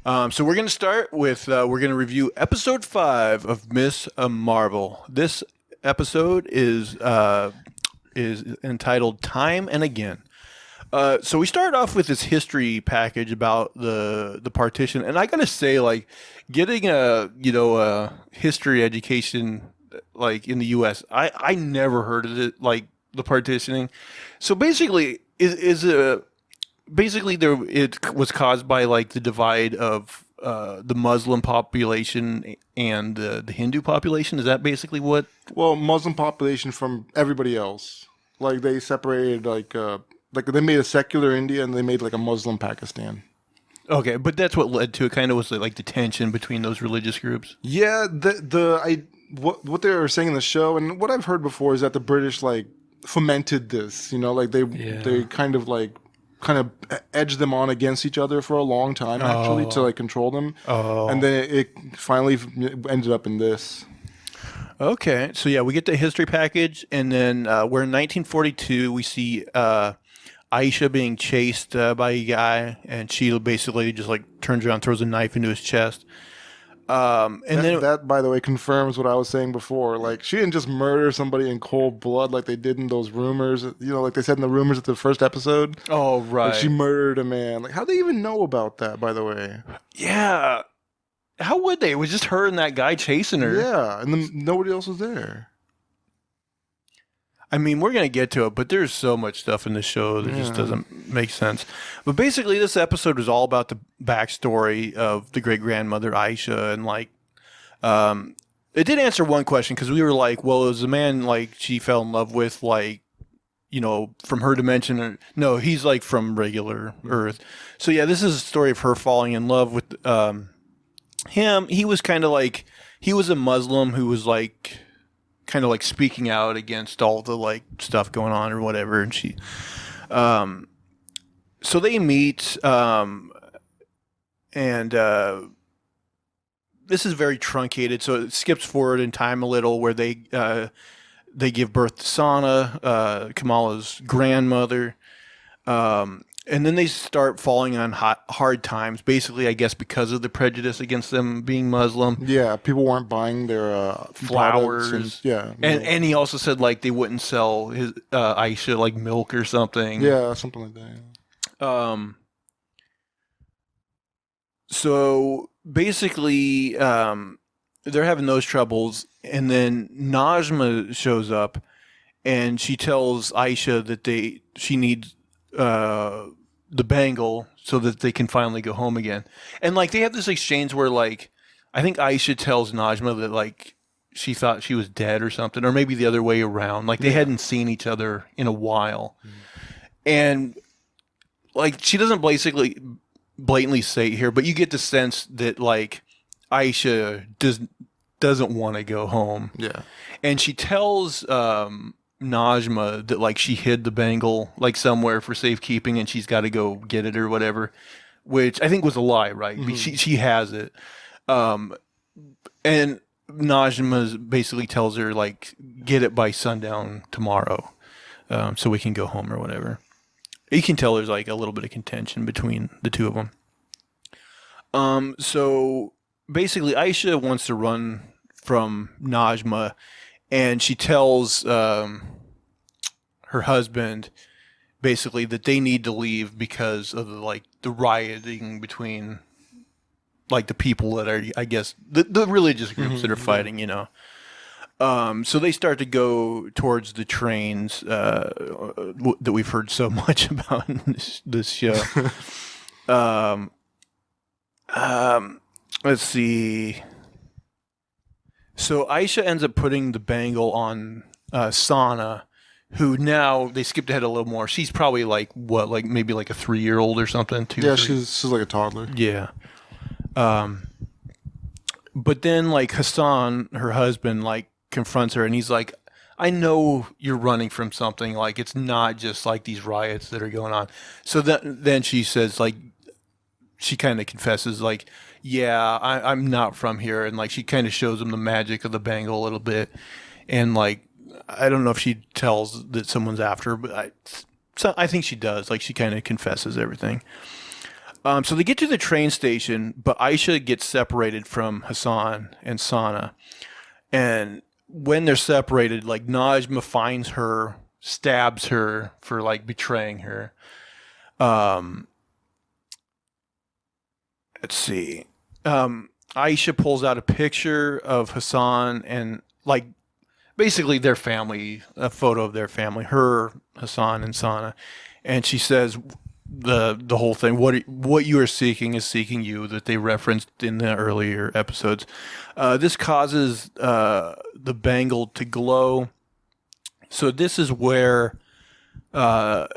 So we're going to start with we're going to review episode 5 of Miss Marvel. This episode is entitled "Time and Again." So we start off with this history package about the partition, and I got to say, like, getting a history education like in the U.S., I never heard of it, like the partitioning. So basically, basically there it was caused by like the divide of the Muslim population and the Hindu population. Is that basically what? Well, Muslim population from everybody else. Like they separated like they made a secular India and they made like a Muslim Pakistan. Okay, but that's what led to it. Kind of was like the tension between those religious groups. Yeah, what they were saying in the show and what I've heard before is that the British like fomented this. You know, like they kind of edged them on against each other for a long time actually to like control them. And then it finally ended up in this. Okay, so yeah, we get the history package, and then we're in 1942. We see Aisha being chased by a guy, and she basically just like turns around, throws a knife into his chest. That, by the way, confirms what I was saying before. Like, she didn't just murder somebody in cold blood like they did in those rumors. You know, like they said in the rumors at the first episode. Oh, right. Like she murdered a man. Like, how do they even know about that, by the way? Yeah. How would they? It was just her and that guy chasing her. Yeah, and then nobody else was there. I mean, we're going to get to it, but there's so much stuff in this show that just doesn't make sense. But basically, this episode was all about the backstory of the great-grandmother, Aisha, and, like, it did answer one question, because we were like, well, it was a man, like, she fell in love with, like, you know, from her dimension. Or, no, he's, like, from regular Earth. So, yeah, this is a story of her falling in love with him. He was kind of like, he was a Muslim who was, like, kind of like speaking out against all the like stuff going on or whatever, and she so they meet, and this is very truncated, so it skips forward in time a little, where they give birth to Sana, Kamala's grandmother, and then they start falling on hard times, basically, I guess, because of the prejudice against them being Muslim. Yeah, people weren't buying their flowers. And he also said, like, they wouldn't sell his Aisha, like, milk or something. Yeah, something like that. Yeah. So, basically, they're having those troubles, and then Najma shows up, and she tells Aisha that she needs the bangle so that they can finally go home again. And like they have this exchange where like I think Aisha tells Najma that like she thought she was dead or something, or maybe the other way around. Like they hadn't seen each other in a while. And like she doesn't basically blatantly say it here, but you get the sense that like Aisha doesn't want to go home. Yeah. And she tells Najma that like she hid the bangle like somewhere for safekeeping, and she's got to go get it or whatever, which I think was a lie, right? Mm-hmm. She has it, and Najma basically tells her like get it by sundown tomorrow, so we can go home or whatever. You can tell there's like a little bit of contention between the two of them. So basically, Aisha wants to run from Najma. And she tells her husband basically that they need to leave because of the rioting between like the people that are, I guess, the religious groups that are fighting, you know. So they start to go towards the trains that we've heard so much about in this show. Let's see. So Aisha ends up putting the bangle on Sana, who now they skipped ahead a little more. She's probably like what, like maybe like a 3-year-old or something. Yeah, she's like a toddler. Yeah. But then like Hassan, her husband, like confronts her, and he's like, I know you're running from something. Like it's not just like these riots that are going on. So then she says like, she kind of confesses like, yeah, I'm not from here. And like, she kind of shows him the magic of the bangle a little bit. And like, I don't know if she tells that someone's after her, but I think she does. Like she kind of confesses everything. So they get to the train station, but Aisha gets separated from Hassan and Sana. And when they're separated, like Najma finds her, stabs her for like betraying her. Let's see. Aisha pulls out a picture of Hassan and like basically their family, a photo of their family, her, Hassan, and Sana, and she says the whole thing. What you are seeking is seeking you, that they referenced in the earlier episodes. This causes the bangle to glow. So this is where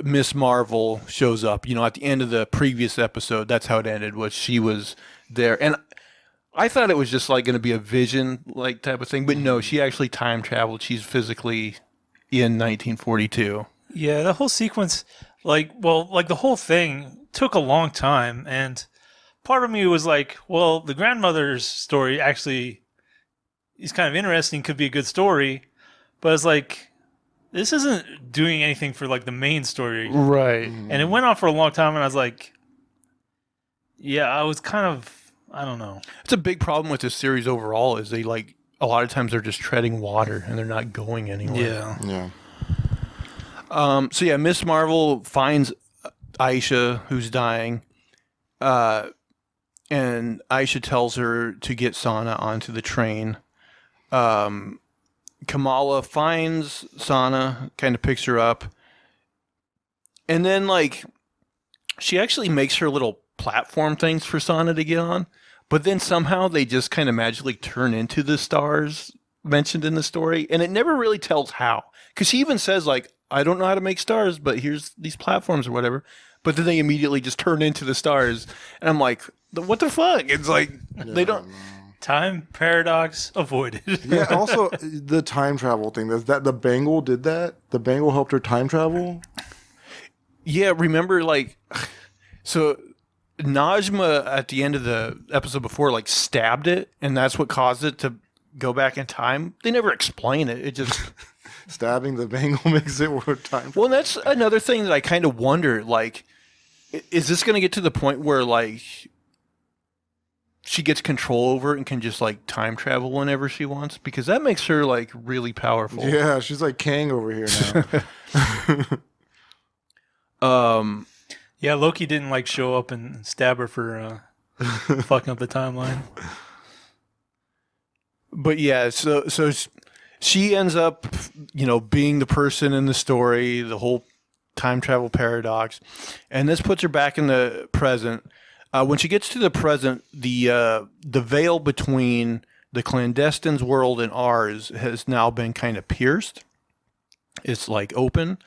Miss Marvel shows up. You know, at the end of the previous episode, that's how it ended. Was she was there, and I thought it was just like going to be a vision like type of thing, but no, she actually time traveled. She's physically in 1942. Yeah, the whole sequence, like the whole thing took a long time, and part of me was like, well, the grandmother's story actually is kind of interesting, could be a good story, but it's like, this isn't doing anything for like the main story. Right. And it went on for a long time, and I was like, yeah, I was kind of, I don't know. It's a big problem with this series overall is they like, a lot of times they're just treading water and they're not going anywhere. Yeah. So yeah, Miss Marvel finds Aisha, who's dying, and Aisha tells her to get Sana onto the train. Kamala finds Sana, kind of picks her up, and then like she actually makes her little platform things for Sana to get on, but then somehow they just kind of magically turn into the stars mentioned in the story, and it never really tells how. Because she even says like, I don't know how to make stars, but here's these platforms or whatever. But then they immediately just turn into the stars, and I'm like, what the fuck? It's like they don't. Time paradox avoided. Yeah. Also, the time travel thing. That the bangle did that. The bangle helped her time travel. Yeah, remember like, so Najma at the end of the episode before like stabbed it, and that's what caused it to go back in time. They never explain it. It just stabbing the bangle makes it worth time. Well, that's another thing that I kind of wonder. Like, is this going to get to the point where like she gets control over it and can just like time travel whenever she wants? Because that makes her like really powerful. Yeah, she's like Kang over here now. Yeah, Loki didn't like show up and stab her for fucking up the timeline. But yeah, so she ends up, you know, being the person in the story, the whole time travel paradox, and this puts her back in the present. When she gets to the present, the veil between the clandestine's world and ours has now been kind of pierced. It's like open.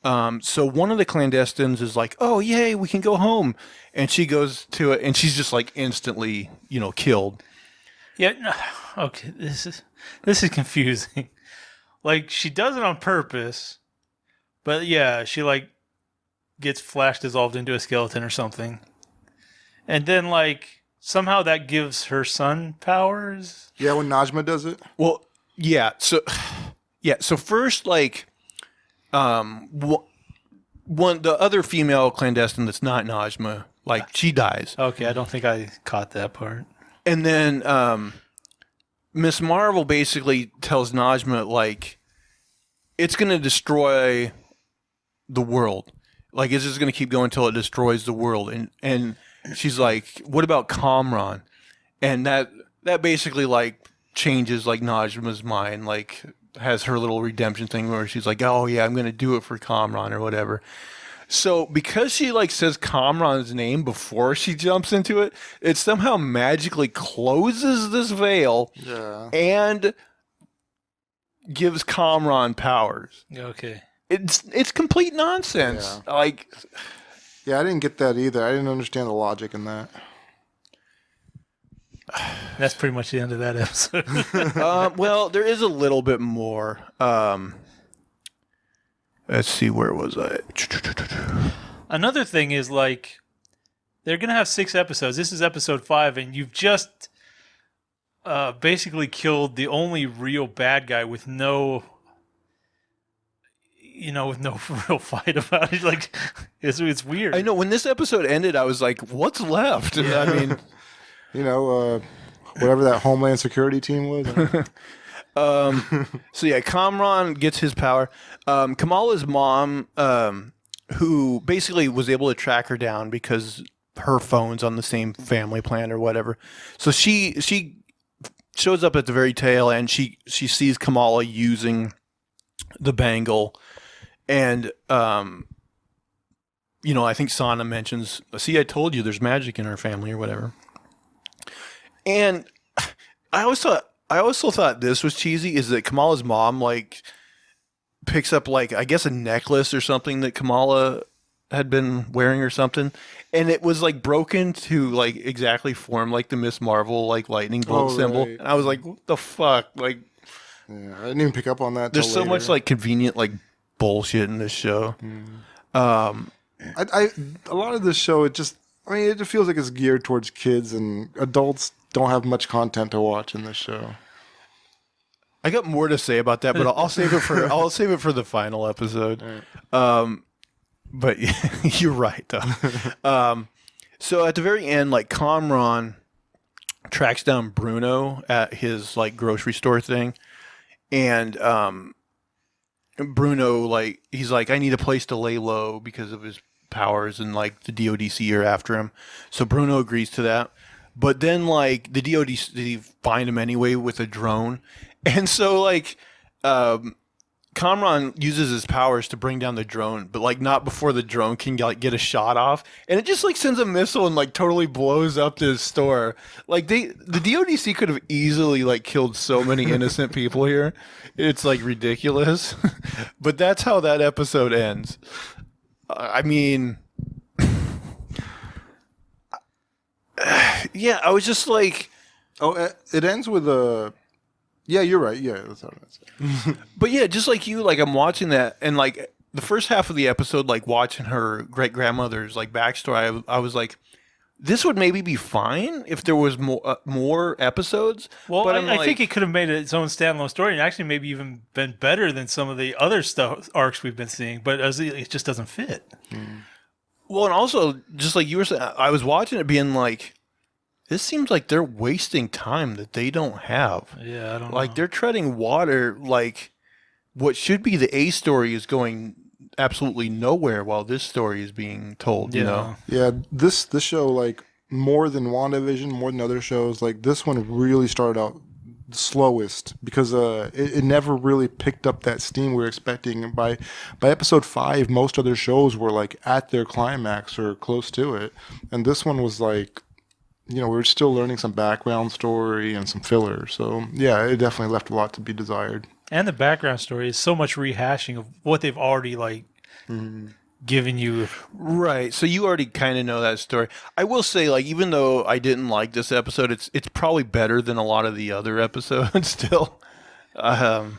So one of the clandestines is like, "Oh, yay, we can go home," and she goes to it, and she's just like instantly, you know, killed. Yeah. No, okay. This is confusing. Like, she does it on purpose, but yeah, she like gets flash dissolved into a skeleton or something, and then like somehow that gives her son powers. Yeah, when Najma does it. Well, yeah. So first, like, one the other female clandestine that's not Najma, like she dies. Okay, I don't think I caught that part. And then Miss Marvel basically tells Najma, like, it's going to destroy the world. Like, it's just going to keep going until it destroys the world. And she's like, what about Kamran? And that basically, like, changes, like, Najma's mind. Like, has her little redemption thing where she's like, oh, yeah, I'm going to do it for Kamran or whatever. So because she like says Kamran's name before she jumps into it, it somehow magically closes this veil and gives Kamran powers. Okay. It's complete nonsense. Yeah. Like, yeah, I didn't get that either. I didn't understand the logic in that. That's pretty much the end of that episode. well, there is a little bit more. Let's see, where was I? Another thing is, like, they're going to have 6 episodes. This is episode 5, and you've just basically killed the only real bad guy with no... with no real fight about it. Like, it's weird. I know when this episode ended, I was like, "What's left?" I mean, whatever that Homeland Security team was. so yeah, Kamran gets his power. Kamala's mom, who basically was able to track her down because her phone's on the same family plan or whatever. So she shows up at the very tail end. She sees Kamala using the bangle, and I think Sana mentions, "See, I told you, there's magic in our family," or whatever. And I also thought this was cheesy. Is that Kamala's mom like picks up like I guess a necklace or something that Kamala had been wearing or something, and it was like broken to like exactly form like the Miss Marvel like lightning bolt symbol. Right. And I was like, what the fuck? Like, Yeah, I didn't even pick up on that. there's till so later. much like convenient like bullshit in this show. I a lot of this show, it feels like it's geared towards kids, and adults don't have much content to watch in this show. I got more to say about that, but I'll save it for the final episode. Right. But you're right, though. So at the very end, like Kamran tracks down Bruno at his like grocery store thing, and Bruno like he's like, I need a place to lay low because of his powers, and like the DODC are after him. So Bruno agrees to that, but then like the DODC find him anyway with a drone, and so like Kamran uses his powers to bring down the drone, but like not before the drone can like get a shot off, and it just like sends a missile and like totally blows up this store. Like the DODC could have easily like killed so many innocent people here. It's like ridiculous, but that's how that episode ends. I mean, yeah, I was just like, It ends with a. Yeah, you're right. Yeah, that's what I said. but yeah, just like you, like I'm watching that, and like the first half of the episode, like watching her great grandmother's like backstory, I was like, this would maybe be fine if there was more episodes. Well, but I think it could have made its own standalone story, and actually maybe even been better than some of the other arcs we've been seeing. But it just doesn't fit. well, and also just like you were saying, I was watching it being like, this seems like they're wasting time that they don't have. Yeah, I don't Like know. they're treading water. Like what should be the A story is going absolutely nowhere while this story is being told. You know. Yeah, this show, like more than WandaVision, more than other shows, like this one really started out the slowest because it never really picked up that steam we were expecting. And by episode 5, most other shows were like at their climax or close to it, and this one was like, we were still learning some background story and some filler. So yeah, it definitely left a lot to be desired. And the background story is so much rehashing of what they've already like given you. Right. So you already kind of know that story. I will say, like, even though I didn't like this episode, it's probably better than a lot of the other episodes still. But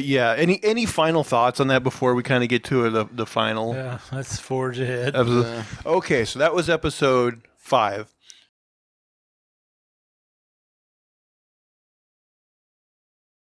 yeah, any final thoughts on that before we kind of get to the final Yeah, let's forge ahead. episode? Okay, so that was episode 5.